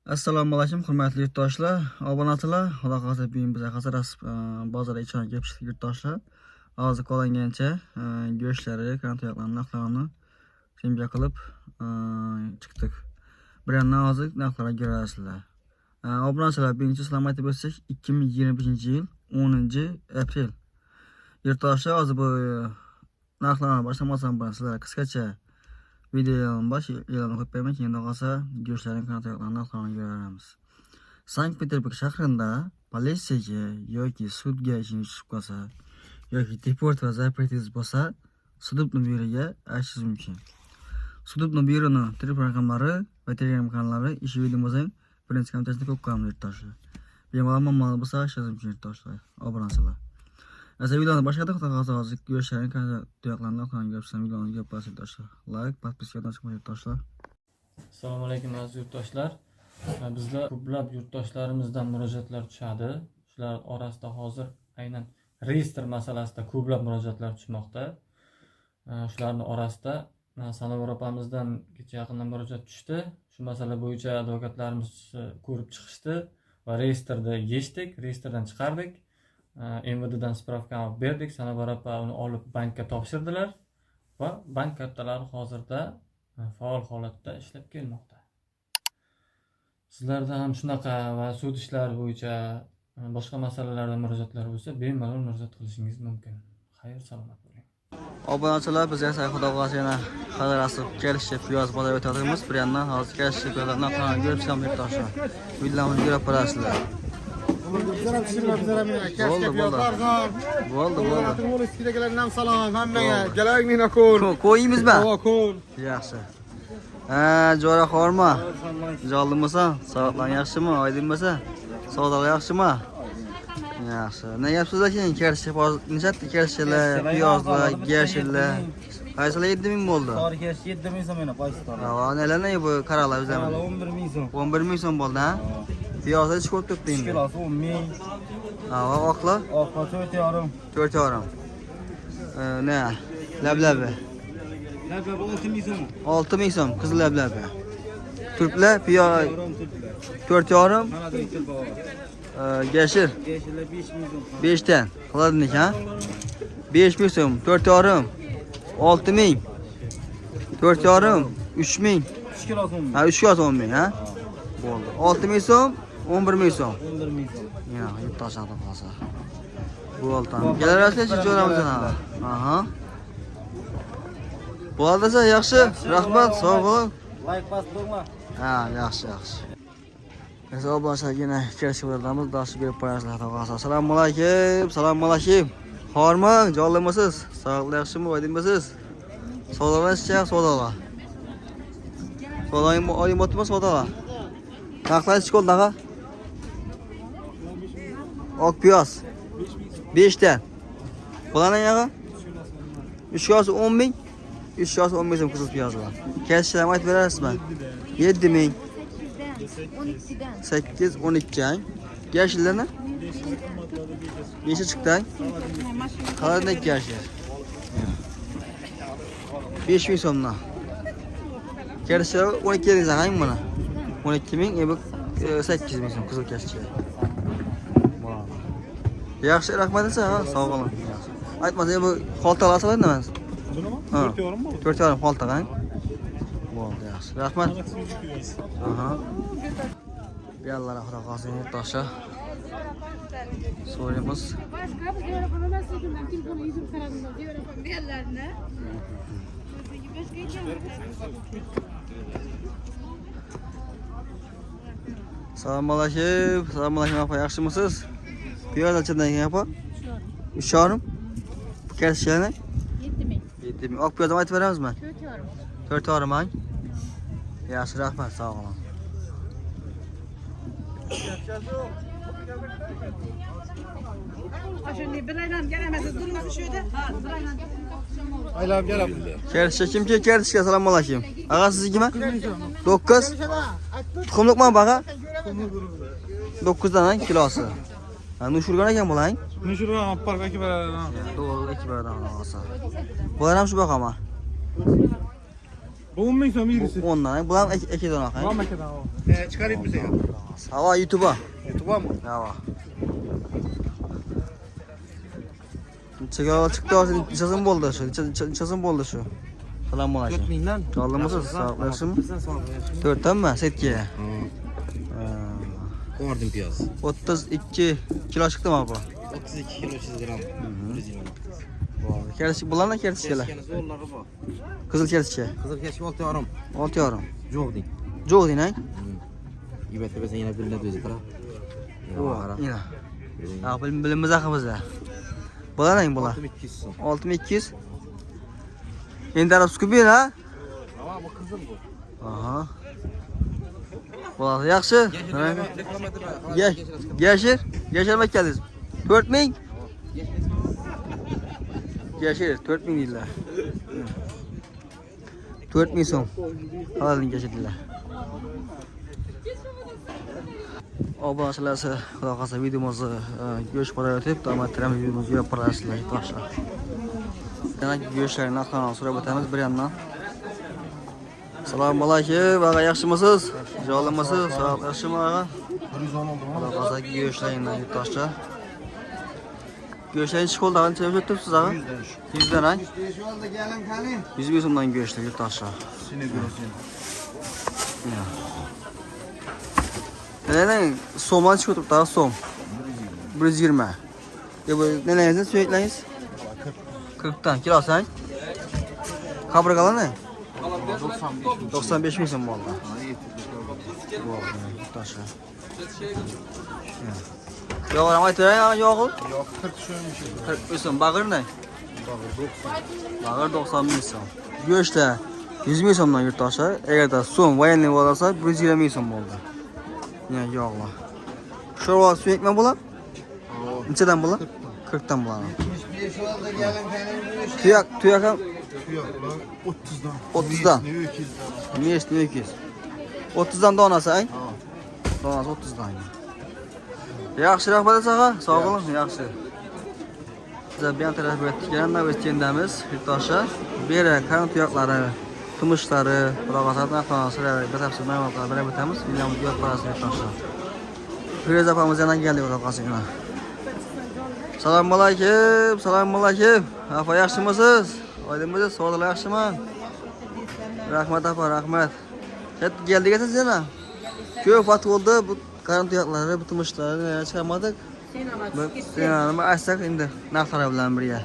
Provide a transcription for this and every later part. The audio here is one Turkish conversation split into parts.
Assalomu alaykum, hurmatli yurtdoshlar, obunachilar. Xudo xohlasa biz hozir bozor ichine kelib yurtdoshlar. Hozir qo'langancha go'shtlari, kanatoyoqlarni narxlarini senga qilib chiqdik. Bir yandan hozir narxlarga ko'rasizlar. Obunachilar, birinchi salom aytib o'tsak, 2025-yil 10-aprel. Yurtdoshlar, hozir bu narxlarni boshlamasam bilan sizlarga qisqacha videoning bosh e'lonni qo'yib qo'yaman. Keyin qolsa go'shtlarning kanatoyoqlarini narxlarini ko'ramiz. Sankt-Peterburg shahrida politsiyaga yoki sudga ishini tushib qolsa yoki deport va zapetingiz bo'lsa, sudobni byuroga aytishingiz mumkin. Sudobni byuroning telefon raqamlari va telegram kanallari ish videomizning birinchi kommentariyada ko'p qolamiz yurtdoshlar. Bemalol ma'lumot bo'lsa aytishingiz mumkin yurtdoshlar, obunachilar. Asa videoni boshqada hozir go'shtlarning kanatoyoqlarini narxlarini ko'rsam videoni ko'p yurtdoshlar. Like, podpiskadan chiqmang yurtdoshlar. Assalomu alaykum aziz yurtdoshlar. Bizda ko'plab yurtdoshlarimizdan murojaatlar tushadi. Shular orasida hozir aynan reyestr masalasida ko'plab murojaatlar tushmoqda. Shularning orasida Sanobar opamizdan kecha yaqinda murojaat tushdi. Shu masala bo'yicha advokatlarimiz ko'rib chiqishdi va reyestrda yechdik, reyestrdan chiqardik. MVDdan spravka olib berdik. Sanobar opa uni olib bankka topshirdilar va bank kartalari hozirda faol holatda ishlab kelmoqda. Sizlarda ham shunaqa va sud ishlari bo'yicha boshqa masalalarda murojaatlar bo'lsa, bemalol murojaat qilishingiz mumkin. Xayr, salomat bo'ling. Obunachilar, biz esa xudo xohlasa yana qadarasi kelishib piyoz bozor o'tadimiz. Bir yandan hozir kelishib piyoz narxlarini ko'rib chiqamiz yurtdoshlar. Videolarni ko'rib borasizlar. Bo'ldi. Salom hammaga. Galayingni ko'r. Qo'yingizmi? Ko'r. Yaxshi. Jo'ra xorma. Jollimisan? Soatlar yaxshimi? Oydinmisa? Savdolar yaxshimi? Yaxshi. Ne yapsizlar keyin? Kelishib hozir nechta kelishlar, piyozlar, gershlar. Qaysilar 7000 bo'ldi? Tarix 7000 so'm yana qaysi tarix? Ha, nelarni bu qaralar o'zlari? 11000 so'm. 11000 so'm bo'ldi, ha? Piyozlar chiqib turibdi endi. Kilosi 10000. Ha, oqlar? Oqlar 4,5. 4,5. Ne? Lablabi. Lablabi 6000 so'm. 6000 so'm qizil lablabi. Turplar, piyoz 4,5. Gershir. Gershirlar 5000 so'm. 5 tan. Qiladiniki, ha? 5000 so'm, 4,5. 6000. 4,5. 3000. 3 kilo so'm. Ha, 3 kilo 10 ming, ha? Bo'ldi. 6000 so'm, 11000 so'm. 11000 so'm. Ya, yurtdoshlar bo'lsa. Bo'ldi. Kelarasiz jo'ramizdan. Aha. Bo'ldisa yaxshi. Rahmat, sog' bo'ling. Like pas bo'lma. Ha, yaxshi. Mesela başa yine kelishib o'rnamiz, darsga berib qo'yasizlar. Assalomu alaykum. Assalomu alaykum. Xormi, jo'llamisiz? Sog'lik yaxshimi, oydinmisiz? Savdolanishcha, savdolar. Savdoing oyim o'tmas, savdolar. Narxlar chiqoldi, ha? Ok piyoz. 5 ta. Bularning yog'i? 3 kilosi 10000. 3 kilosi 10000 so'm qizil piyoz bor. Kelishlarni aytib berasizmi? 7000. 8, 12. Gershirlarni? Necha chiqdi? Qaladek gershir. 5000 so'mdan. Gershir 12 dedingiz hang buni. 12000, bu 8000 so'm qizil gershir. Yaxshi, rahmat esa, sog' bo'ling. Aytmasa bu xoltalar asaladi nima? Bunimi? 4,5 mi? 4,5 xolta, ha? Bo'ldi, yaxshi. Rahmat. Aha. Yallar xudo xohlasa yurtdoshlar. So'raymiz. Başka bir diyor yapamam ben sizden telefonu yüzüm karanında diyor yapamam diyorlarına. Başka hiç Assalomu alaykum. Assalomu alaykum apa, yaxshimisiz? Piyoz qanchadan ekan apa? 3,5. Kelishlarni? 7000. 7000. Ok piyozni aytib beramizmi? 4,5. 4,5 ming. Yaxshi, rahmat, sog' bo'ling. Şimdi bilaydan gelemez durması şöyle. Bilaydan Aylab kelib. Kelishga kimga kelishga? Assalomu alaykum. Ag'a siznikimi? 9. Tuxumliqmi baqa? 9 dan kilosi. Ha, nushurgan ekan bulang. Nishurgan park ekibaradan. Doğru ekibaradan olsa. Bular ham shu baqami? Bu 10 ming so'm birisi. 10 dan. Bu ham 2 dona. Tamam akadan o. Chiqarib biza. Hava YouTube'a. YouTube'mi? Hava. Çekiyor çıktı o içesim boldu şu. İçesim boldu şu. Selam aleyküm. 4 mingdan. Aldınız sağlıksın. Bizdan sog'liq. 4'ten mi? Setkiye. Ko'rdim piyoz. 32 kilo çıktı mı bu? 32 kilo 300 gram. Kersi bulanla kersiçeler. Kene zo'rlari bor. Kızıl kersiçe. Qizil kesh 6 yarim. 6 yarım. Yo'q deng. Joğ din ha? Ibatga biz yana bilinadi o'zi qara. Yine. Ya bilimiz akımızda. Bulan ne bulan? 6200 so'm. 6200. Endi arab skubi ha? Ama bu qizil bu. Aha. Bulan yaxshi. Yaşır. Yaşarmak geldiniz. 4000. Yaşır. 4000 dediler. 4000 so'm. Alalım geçirdiler. Obunachilarsa xudo xohlasa videomizni go'sht borayotib, davom ettiramiz videomizni yurib borasizlar, toshlar. Yana go'shtlarni narxlarini so'rab o'tamiz bir yandan. Assalomu alaykum, ag'a yaxshimisiz? Jolimisiz? Sog' yaxshimi ag'a? 110 oldu. Xudo xohlasa go'shtlarni toshlar. Go'shtlarni chiqoldi, qancha o'tibsiz ag'a? 100 dan. 100 so'mdan go'shtlar toshlar. Seni görürsün. Neden somdan çıkıyor daha som? 120. Ya bu neleriniz sürekliyiz? 40'tan kilo sen? Kabragalar ne? 95 bin son valla. Taşı. Yok ama aytırayım ama yok. Yok 40 şöymüş. 40 bin son. Bağır ne? Bağır 90 bin son. Göçte 100 bin sondan yurttaşlar. Eğer de son vayanlı olursa 120 bin son oldu. Yani yağla. Şurada su ekmek bulan? Neçeden bulan? 40'tan bulan. Tuyak ham Yok lan 30'dan. 30'dan. Ne 200'dan. Niye işte 200? 30'dan donası ay? Donası 30'dan. Yaxshi rahmat sağa. Sağ olun, yaxshi. Biz bir tarafga o'tgandan o'tgandamiz, yurtdoshlar. Bu yerda karam tuyoqlari, tumushlari, qurog'asatlar narxlari, batafsil ma'lumotlar berib o'tamiz. Videomizni ko'rib borasiz yurtdoshlar. Firoz opamiz yana keldi qurog'asiga. Assalomu alaykum, assalomu alaykum. Apa yaxshimisiz? Oydinmisiz? Sog'liq yaxshimi? Rahmat apa, rahmat. Keldigatsiz yana. Ko'p vaqt bo'ldi bu karam tuyoqlari, bu tumushlari chiqarmadik. Sen nima aytsak endi narxlari bilan birga.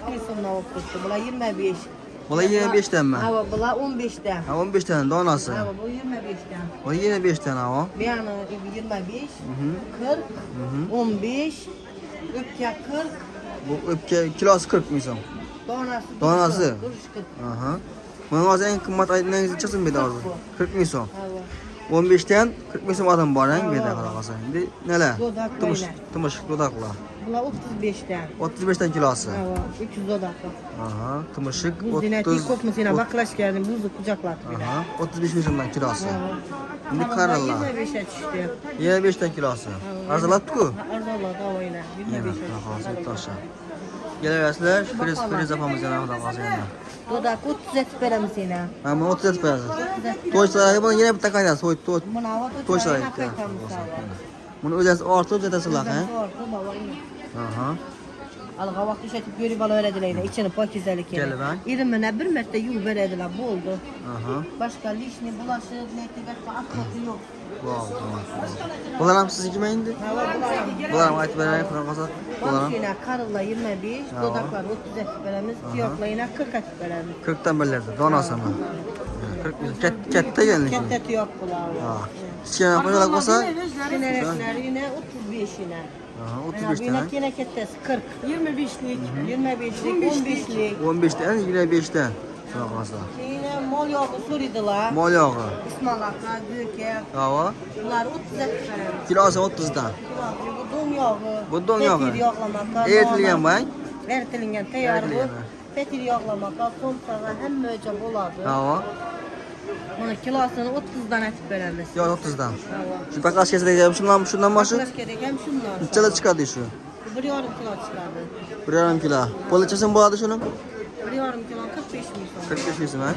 40 so'mdan olib ketdi. Bular 25. Bular 25 danmi? Ha, bular 15 dan. Ha 15 dan donasi. Ha, bu 25 dan. O 25 dan ha. Bu yana 25, 40, 15, öpke 40, Bu öpke kilosi 40 ming so'm. donasi. Donasi? Duruş 40. Aha. Bunun hozir eng qimmat aytganingizcha chiqsin bu yerda hozir. 40 ming so'm. Ha, bu. 15 dan 40 ming so'm adam bor ha bu yerda qarasa. Endi nelar? Dodak Tumush dodaqlar. Bular 35 dan. 35 dan kilosi. Ha, bu 300 dodak. Aha, tumushik Bu zinati 30. ko'pmi seni baklash geldim, buzni kucaklatib beradi. Aha, 35 ming so'mdan kilosi. Endi qaralar. 25 ga tushdi. 25 dan kilosi. Arzonlabdi-ku. Arzonladi oyna. 25 ga. Hozir toshlar. Kelaverasizlar, Firoz opamiz yana xudo qolsa yana. Dodak 30 etib beramiz seni. Ha, men 30 etib berasiz. To'ychilarga buni yana bitta qaynasiz, to'y. Buni havo To'ychilar to'ychilar ekan. qaytamiz. Buni o'zingiz ortib jetasizlar, ha? Aha. Alga vaqt işletip görüp alıverediler. İçini pakizalik Gelin ha. İrimine bir mertte yul verediler. Bu oldu. Aha. Başka lişni, bulaşık, neydi, başka atlatı yok. Wow. Bular ham sizniki mi endi? Bular ham aytib beraylik, xudo qolsa. Bular ham Komşuyla karılla 25, dodaklar 30 etip veremiz, tiyokla yine 40 etip veremiz. 40 dan birladi, donasimi. 40 ming. Katta ekan. Kette tiyok bular. Ha. Kichkina qo'shaloq bo'lsa, Sinerekler yine 35 yine. aha, 35 dan. Yine yine kettesi 40. 25'lik. 25'lik, 15'lik. 15 dan, 25 dan. Xudo qolsa. Yine mol yoğu suridiler. Mol yog'i. İsmalaka, düke. Havo. Bunlar 30 etip veremiz. Kilosi 30 dan. Bu don yağı. Bu don yağı. Petir yağlamakta. Eritilgan bu, ha? Eritilgan tayyor bu. Eritilgan. Petir yağlamakta somsağa hem möce boladı. Havo. Bunu kilosunu 30'dan etip veremiz. Yo 30 dan. Hava. Şu baklaş kesilgan shundan boshi. Baklaş gerek hem şunlar. Nechalar chiqadi shu? 1,5 kilo çıkardı. 1,5 kilo. Po'lachasam bo'ladi shuni? 1,5 kilo 45 ming so'm. 45 ming so'm, ha?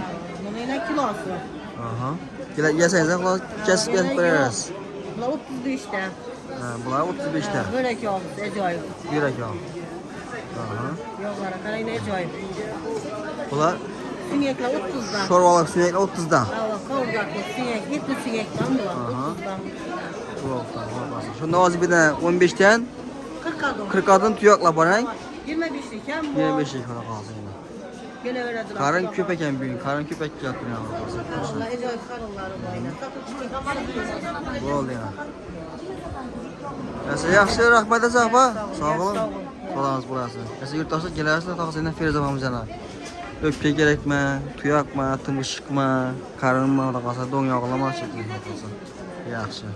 Bunu yine Aynen kilosu. Aha. Yeseniz xulosa kesib berib berasiz. Bular 35 ta. Ha, bular 35 ta. Börek yog'si ajoyib. Yurak yog'. Aha. Yog'lari qarang ne ajoyib. Bular Süngeklar 30 dan. sho'rvalik suyak 30 dan. Hava kavurgaklı süngek, etli süngekten bular Aha. 30 dan. Şu nozibidan 15 dan, 40 adım. 40 dan tuyoqlar borang. 25'lik hem bu. 25 xudo qolsa yana. Gene veradilar. Qarın ko'p ekan bu, qarın ko'p ekan turgan qolsa. Allah ajoyib qarınları boyna. Sapık çıkıyor. Bo'ldi yana. Yaxshi, rahmat azaba. Sog' bo'ling. Qo'lamiz bo'lasiz. Siz yurtdoshlar kelasizlar, tog'singdan Feruza opamiz yana. O'pka kerakmi, tuyoqmi, tumshuqmi, qarinmi, xudo qolsa do'ng yog'lama chekilib qolsa. Yaxshi.